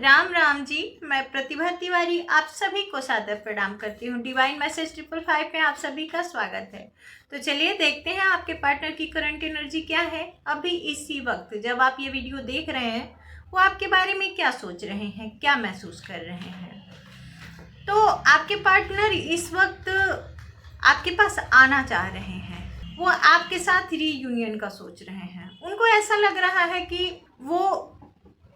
राम राम जी। मैं प्रतिभा तिवारी आप सभी को सादर प्रणाम करती हूँ। डिवाइन मैसेज 555 में आप सभी का स्वागत है। तो चलिए देखते हैं आपके पार्टनर की करंट एनर्जी क्या है। अभी इसी वक्त जब आप ये वीडियो देख रहे हैं वो आपके बारे में क्या सोच रहे हैं, क्या महसूस कर रहे हैं। तो आपके पार्टनर इस वक्त आपके पास आना चाह रहे हैं, वो आपके साथ रीयूनियन का सोच रहे हैं। उनको ऐसा लग रहा है कि वो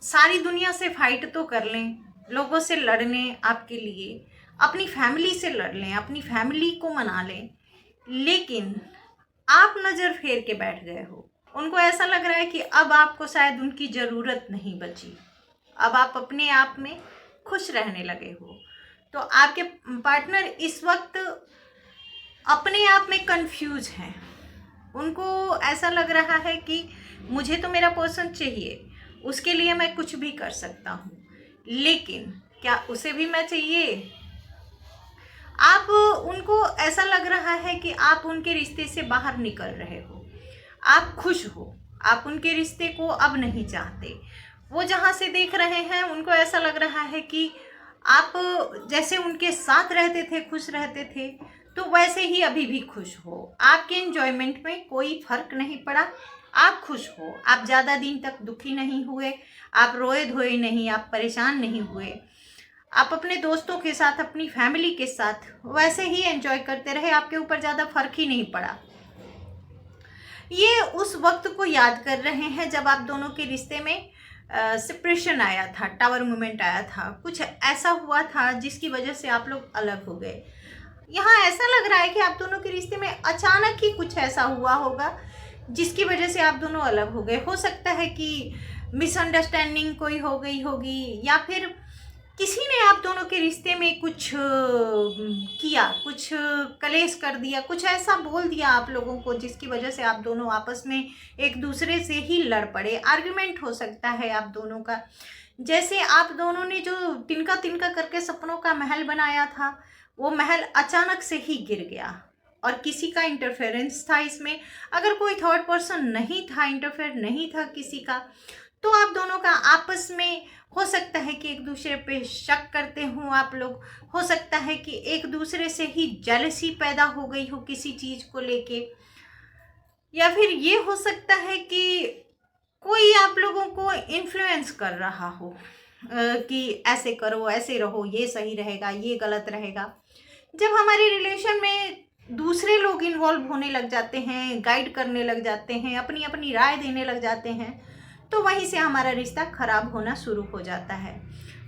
सारी दुनिया से फाइट तो कर लें, लोगों से लड़ लें आपके लिए, अपनी फैमिली से लड़ लें, अपनी फैमिली को मना लें, लेकिन आप नज़र फेर के बैठ गए हो। उनको ऐसा लग रहा है कि अब आपको शायद उनकी ज़रूरत नहीं बची, अब आप अपने आप में खुश रहने लगे हो। तो आपके पार्टनर इस वक्त अपने आप में कंफ्यूज हैं। उनको ऐसा लग रहा है कि मुझे तो मेरा पर्सन चाहिए, उसके लिए मैं कुछ भी कर सकता हूँ, लेकिन क्या उसे भी मैं चाहिए। आप उनको ऐसा लग रहा है कि आप उनके रिश्ते से बाहर निकल रहे हो, आप खुश हो, आप उनके रिश्ते को अब नहीं चाहते। वो जहाँ से देख रहे हैं उनको ऐसा लग रहा है कि आप जैसे उनके साथ रहते थे, खुश रहते थे, तो वैसे ही अभी भी खुश हो। आपके एंजॉयमेंट में कोई फर्क नहीं पड़ा, आप खुश हो, आप ज़्यादा दिन तक दुखी नहीं हुए, आप रोए धोए नहीं, आप परेशान नहीं हुए, आप अपने दोस्तों के साथ, अपनी फैमिली के साथ वैसे ही एंजॉय करते रहे, आपके ऊपर ज़्यादा फर्क ही नहीं पड़ा। ये उस वक्त को याद कर रहे हैं जब आप दोनों के रिश्ते में सेपरेशन आया था, टावर मोमेंट आया था, कुछ ऐसा हुआ था जिसकी वजह से आप लोग अलग हो गए। यहाँ ऐसा लग रहा है कि आप दोनों के रिश्ते में अचानक ही कुछ ऐसा हुआ होगा जिसकी वजह से आप दोनों अलग हो गए। हो सकता है कि मिसअंडरस्टैंडिंग कोई हो गई होगी, या फिर किसी ने आप दोनों के रिश्ते में कुछ किया, कुछ कलेश कर दिया, कुछ ऐसा बोल दिया आप लोगों को जिसकी वजह से आप दोनों आपस में एक दूसरे से ही लड़ पड़े। आर्ग्यूमेंट हो सकता है आप दोनों का। जैसे आप दोनों ने जो तिनका तिनका करके सपनों का महल बनाया था, वो महल अचानक से ही गिर गया और किसी का इंटरफेरेंस था इसमें। अगर कोई थर्ड पर्सन नहीं था, इंटरफेयर नहीं था किसी का, तो आप दोनों का आपस में हो सकता है कि एक दूसरे पे शक करते हों आप लोग। हो सकता है कि एक दूसरे से ही जेलसी पैदा हो गई हो किसी चीज़ को लेके, या फिर ये हो सकता है कि कोई आप लोगों को इन्फ्लुएंस कर रहा हो कि ऐसे करो, ऐसे रहो, ये सही रहेगा, ये गलत रहेगा। जब हमारे रिलेशन में दूसरे लोग इन्वॉल्व होने लग जाते हैं, गाइड करने लग जाते हैं, अपनी अपनी राय देने लग जाते हैं, तो वहीं से हमारा रिश्ता खराब होना शुरू हो जाता है।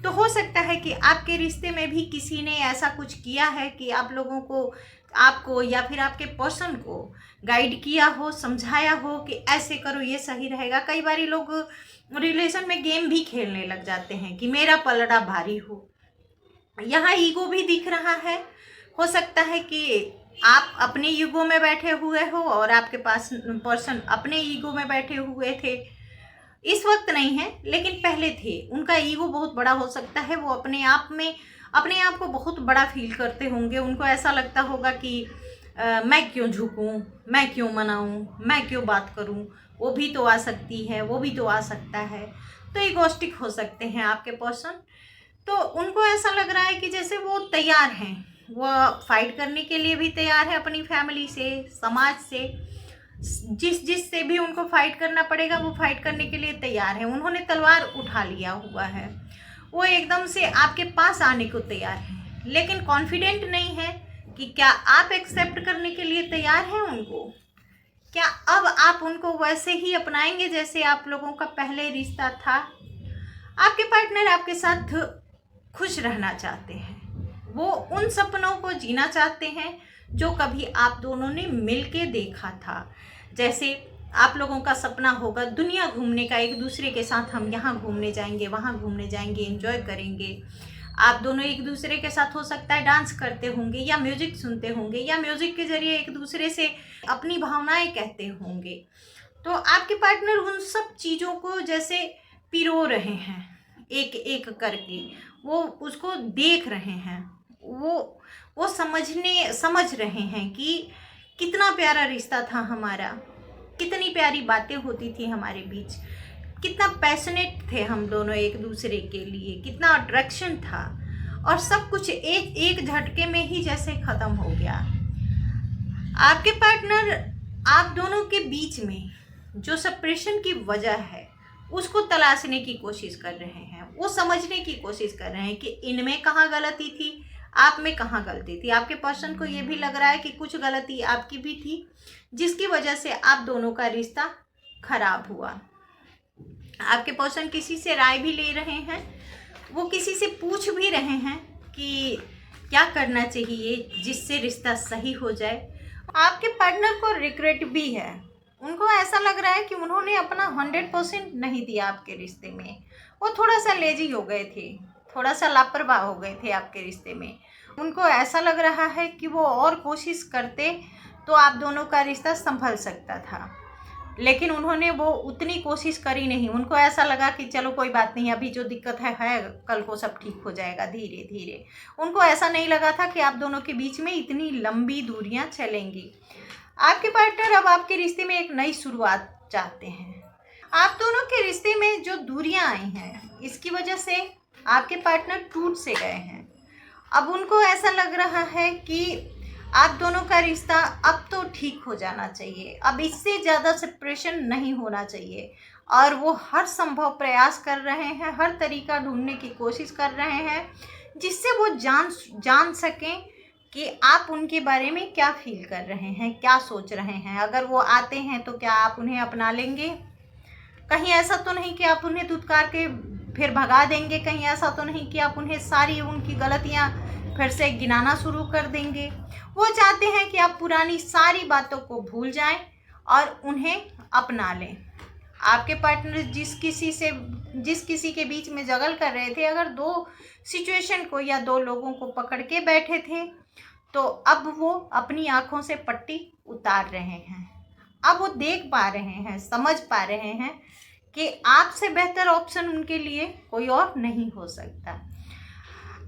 तो हो सकता है कि आपके रिश्ते में भी किसी ने ऐसा कुछ किया है कि आप लोगों को, आपको या फिर आपके पर्सन को गाइड किया हो, समझाया हो कि ऐसे करो, ये सही रहेगा। कई बार लोग रिलेशन में गेम भी खेलने लग जाते हैं कि मेरा पलड़ा भारी हो। यहाँ ईगो भी दिख रहा है। हो सकता है कि आप अपने ईगो में बैठे हुए हो और आपके पास पर्सन अपने ईगो में बैठे हुए थे। इस वक्त नहीं है, लेकिन पहले थे। उनका ईगो बहुत बड़ा हो सकता है, वो अपने आप में अपने आप को बहुत बड़ा फील करते होंगे। उनको ऐसा लगता होगा कि मैं क्यों झुकूं, मैं क्यों मनाऊं, मैं क्यों बात करूं, वो भी तो आ सकती है, वो भी तो आ सकता है। तो ईगोस्टिक हो सकते हैं आपके पर्सन। तो उनको ऐसा लग रहा है कि जैसे वो तैयार हैं, वो फाइट करने के लिए भी तैयार है, अपनी फैमिली से, समाज से, जिस से भी उनको फाइट करना पड़ेगा वो फाइट करने के लिए तैयार है। उन्होंने तलवार उठा लिया हुआ है, वो एकदम से आपके पास आने को तैयार है, लेकिन कॉन्फिडेंट नहीं है कि क्या आप एक्सेप्ट करने के लिए तैयार हैं उनको। क्या अब आप उनको वैसे ही अपनाएंगे जैसे आप लोगों का पहले रिश्ता था। आपके पार्टनर आपके साथ खुश रहना चाहते हैं, वो उन सपनों को जीना चाहते हैं जो कभी आप दोनों ने मिलके देखा था। जैसे आप लोगों का सपना होगा दुनिया घूमने का, एक दूसरे के साथ हम यहाँ घूमने जाएंगे, वहाँ घूमने जाएंगे, एंजॉय करेंगे। आप दोनों एक दूसरे के साथ हो सकता है डांस करते होंगे, या म्यूजिक सुनते होंगे, या म्यूजिक के जरिए एक दूसरे से अपनी भावनाएं कहते होंगे। तो आपके पार्टनर उन सब चीज़ों को जैसे पिरो रहे हैं, एक एक करके वो उसको देख रहे हैं, वो समझ रहे हैं कि कितना प्यारा रिश्ता था हमारा, कितनी प्यारी बातें होती थी हमारे बीच, कितना पैशनेट थे हम दोनों एक दूसरे के लिए, कितना अट्रैक्शन था, और सब कुछ एक झटके में ही जैसे ख़त्म हो गया। आपके पार्टनर आप दोनों के बीच में जो सेपरेशन की वजह है उसको तलाशने की कोशिश कर रहे हैं, वो समझने की कोशिश कर रहे हैं कि इनमें कहाँ गलती थी, आप में कहाँ गलती थी। आपके पर्सन को ये भी लग रहा है कि कुछ गलती आपकी भी थी, जिसकी वजह से आप दोनों का रिश्ता खराब हुआ। आपके पर्सन किसी से राय भी ले रहे हैं, वो किसी से पूछ भी रहे हैं कि क्या करना चाहिए जिससे रिश्ता सही हो जाए। आपके पार्टनर को रिग्रेट भी है, उनको ऐसा लग रहा है कि उन्होंने अपना 100% नहीं दिया आपके रिश्ते में। वो थोड़ा सा लेजी हो गए थे, थोड़ा सा लापरवाह हो गए थे आपके रिश्ते में। उनको ऐसा लग रहा है कि वो और कोशिश करते तो आप दोनों का रिश्ता संभल सकता था, लेकिन उन्होंने वो उतनी कोशिश करी नहीं। उनको ऐसा लगा कि चलो कोई बात नहीं, अभी जो दिक्कत है कल को सब ठीक हो जाएगा धीरे धीरे। उनको ऐसा नहीं लगा था कि आप दोनों के बीच में इतनी लंबी दूरियां चलेंगी। आपके पार्टनर अब आपके रिश्ते में एक नई शुरुआत चाहते हैं। आप दोनों के रिश्ते में जो दूरियां आई हैं, इसकी वजह से आपके पार्टनर टूट से गए हैं। अब उनको ऐसा लग रहा है कि आप दोनों का रिश्ता अब तो ठीक हो जाना चाहिए, अब इससे ज़्यादा सेपरेशन नहीं होना चाहिए, और वो हर संभव प्रयास कर रहे हैं, हर तरीका ढूंढने की कोशिश कर रहे हैं जिससे वो जान सकें कि आप उनके बारे में क्या फील कर रहे हैं, क्या सोच रहे हैं। अगर वो आते हैं तो क्या आप उन्हें अपना लेंगे? कहीं ऐसा तो नहीं कि आप उन्हें धुतकार के फिर भगा देंगे? कहीं ऐसा तो नहीं कि आप उन्हें सारी उनकी गलतियाँ फिर से गिनाना शुरू कर देंगे? वो चाहते हैं कि आप पुरानी सारी बातों को भूल जाएं और उन्हें अपना लें। आपके पार्टनर जिस किसी के बीच में जगल कर रहे थे, अगर दो सिचुएशन को या दो लोगों को पकड़ के बैठे थे, तो अब वो अपनी आंखों से पट्टी उतार रहे हैं। अब वो देख पा रहे हैं, समझ पा रहे हैं कि आपसे बेहतर ऑप्शन उनके लिए कोई और नहीं हो सकता।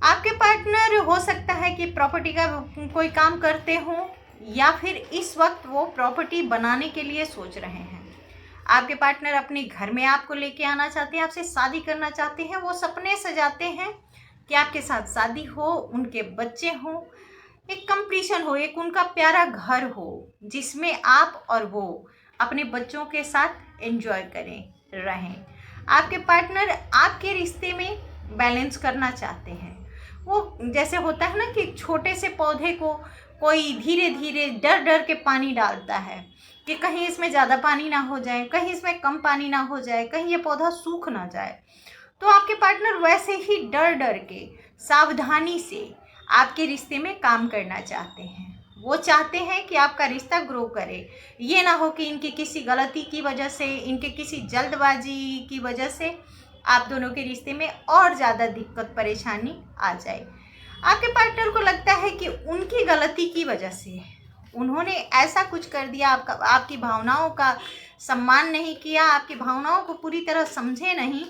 आपके पार्टनर हो सकता है कि प्रॉपर्टी का कोई काम करते हों, या फिर इस वक्त वो प्रॉपर्टी बनाने के लिए सोच रहे हैं। आपके पार्टनर अपने घर में आपको लेके आना चाहते हैं, आपसे शादी करना चाहते हैं। वो सपने सजाते हैं कि आपके साथ शादी हो, उनके बच्चे हों, एक कंप्लीशन हो, एक उनका प्यारा घर हो जिसमें आप और वो अपने बच्चों के साथ एंजॉय रहें। आपके पार्टनर आपके रिश्ते में बैलेंस करना चाहते हैं। वो जैसे होता है ना कि छोटे से पौधे को कोई धीरे धीरे डर के पानी डालता है कि कहीं इसमें ज़्यादा पानी ना हो जाए, कहीं इसमें कम पानी ना हो जाए, कहीं ये पौधा सूख ना जाए। तो आपके पार्टनर वैसे ही डर के सावधानी से आपके रिश्ते में काम करना चाहते हैं। वो चाहते हैं कि आपका रिश्ता ग्रो करे। ये ना हो कि इनकी किसी गलती की वजह से, इनके किसी जल्दबाजी की वजह से आप दोनों के रिश्ते में और ज़्यादा दिक्कत परेशानी आ जाए। आपके पार्टनर को लगता है कि उनकी गलती की वजह से उन्होंने ऐसा कुछ कर दिया, आपकी भावनाओं का सम्मान नहीं किया, आपकी भावनाओं को पूरी तरह समझे नहीं,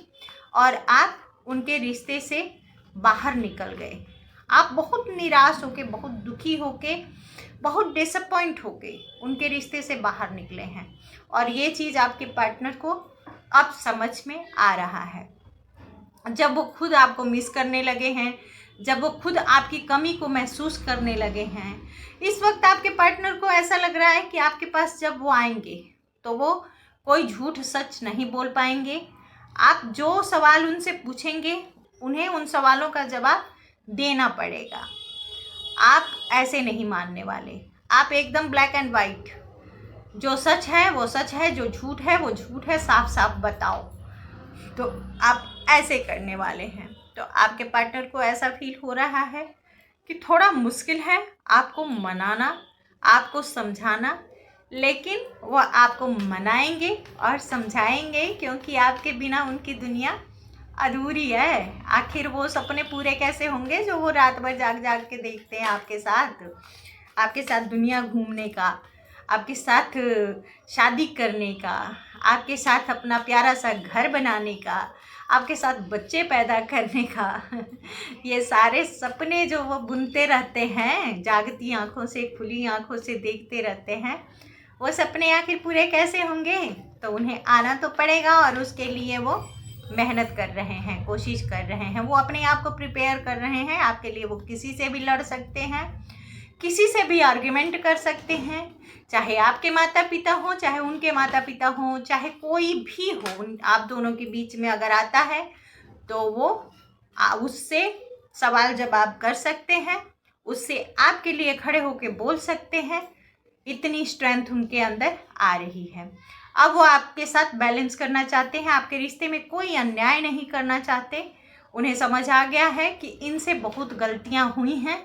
और आप उनके रिश्ते से बाहर निकल गए। आप बहुत निराश होके, बहुत दुखी होके, बहुत डिसअपॉइंट होके उनके रिश्ते से बाहर निकले हैं, और ये चीज़ आपके पार्टनर को अब समझ में आ रहा है। जब वो खुद आपको मिस करने लगे हैं, जब वो खुद आपकी कमी को महसूस करने लगे हैं, इस वक्त आपके पार्टनर को ऐसा लग रहा है कि आपके पास जब वो आएंगे तो वो कोई झूठ सच नहीं बोल पाएंगे। आप जो सवाल उनसे पूछेंगे उन्हें उन सवालों का जवाब देना पड़ेगा। आप ऐसे नहीं मानने वाले। आप एकदम ब्लैक एंड वाइट, जो सच है वो सच है, जो झूठ है वो झूठ है, साफ साफ बताओ। तो आप ऐसे करने वाले हैं। तो आपके पार्टनर को ऐसा फील हो रहा है कि थोड़ा मुश्किल है आपको मनाना, आपको समझाना, लेकिन वो आपको मनाएंगे और समझाएंगे, क्योंकि आपके बिना उनकी दुनिया अधूरी है। आखिर वो सपने पूरे कैसे होंगे जो वो रात भर जाग जाग के देखते हैं आपके साथ दुनिया घूमने का, आपके साथ शादी करने का, आपके साथ अपना प्यारा सा घर बनाने का, आपके साथ बच्चे पैदा करने का। ये सारे सपने जो वो बुनते रहते हैं, जागती आंखों से, खुली आंखों से देखते रहते हैं, वो सपने आखिर पूरे कैसे होंगे? तो उन्हें आना तो पड़ेगा और उसके लिए वो मेहनत कर रहे हैं, कोशिश कर रहे हैं, वो अपने आप को प्रिपेयर कर रहे हैं आपके लिए। वो किसी से भी लड़ सकते हैं, किसी से भी आर्ग्यूमेंट कर सकते हैं, चाहे आपके माता पिता हों, चाहे उनके माता पिता हों, चाहे कोई भी हो, आप दोनों के बीच में अगर आता है तो वो उससे सवाल जवाब कर सकते हैं, उससे आपके लिए खड़े होकर बोल सकते हैं। इतनी स्ट्रेंथ उनके अंदर आ रही है। अब वो आपके साथ बैलेंस करना चाहते हैं, आपके रिश्ते में कोई अन्याय नहीं करना चाहते। उन्हें समझ आ गया है कि इनसे बहुत गलतियां हुई हैं,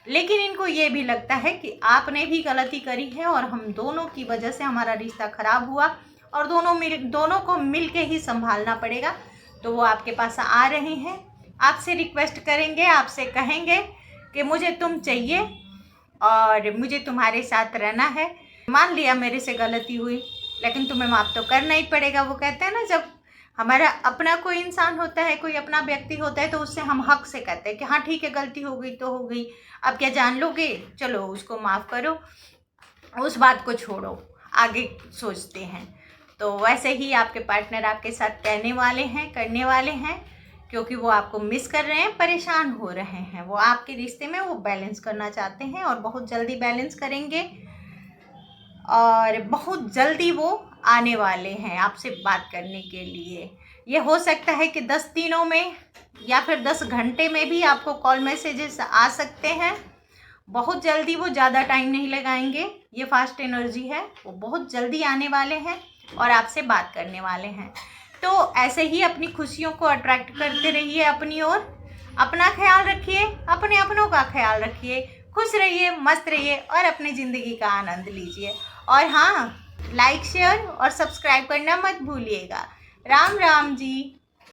लेकिन इनको ये भी लगता है कि आपने भी गलती करी है और हम दोनों की वजह से हमारा रिश्ता खराब हुआ और दोनों को मिल के ही संभालना पड़ेगा। तो वो आपके पास आ रहे हैं, आपसे रिक्वेस्ट करेंगे, आपसे कहेंगे कि मुझे तुम चाहिए और मुझे तुम्हारे साथ रहना है। मान लिया मेरे से गलती हुई, लेकिन तुम्हें माफ़ तो करना ही पड़ेगा। वो कहते हैं ना, जब हमारा अपना कोई इंसान होता है, कोई अपना व्यक्ति होता है, तो उससे हम हक से कहते हैं कि हाँ ठीक है, गलती हो गई तो हो गई, अब क्या जान लोगे, चलो उसको माफ़ करो, उस बात को छोड़ो, आगे सोचते हैं। तो वैसे ही आपके पार्टनर आपके साथ कहने वाले हैं, करने वाले हैं, क्योंकि वो आपको मिस कर रहे हैं, परेशान हो रहे हैं। वो आपके रिश्ते में वो बैलेंस करना चाहते हैं और बहुत जल्दी बैलेंस करेंगे और बहुत जल्दी वो आने वाले हैं आपसे बात करने के लिए। ये हो सकता है कि 10 दिनों में या फिर 10 घंटे में भी आपको कॉल मैसेजेस आ सकते हैं। बहुत जल्दी, वो ज़्यादा टाइम नहीं लगाएंगे, ये फास्ट एनर्जी है, वो बहुत जल्दी आने वाले हैं और आपसे बात करने वाले हैं। तो ऐसे ही अपनी खुशियों को अट्रैक्ट करते रहिए अपनी ओर। अपना ख्याल रखिए, अपने अपनों का ख्याल रखिए, खुश रहिए, मस्त रहिए और अपनी ज़िंदगी का आनंद लीजिए। और हाँ, लाइक, शेयर और सब्सक्राइब करना मत भूलिएगा। राम राम जी।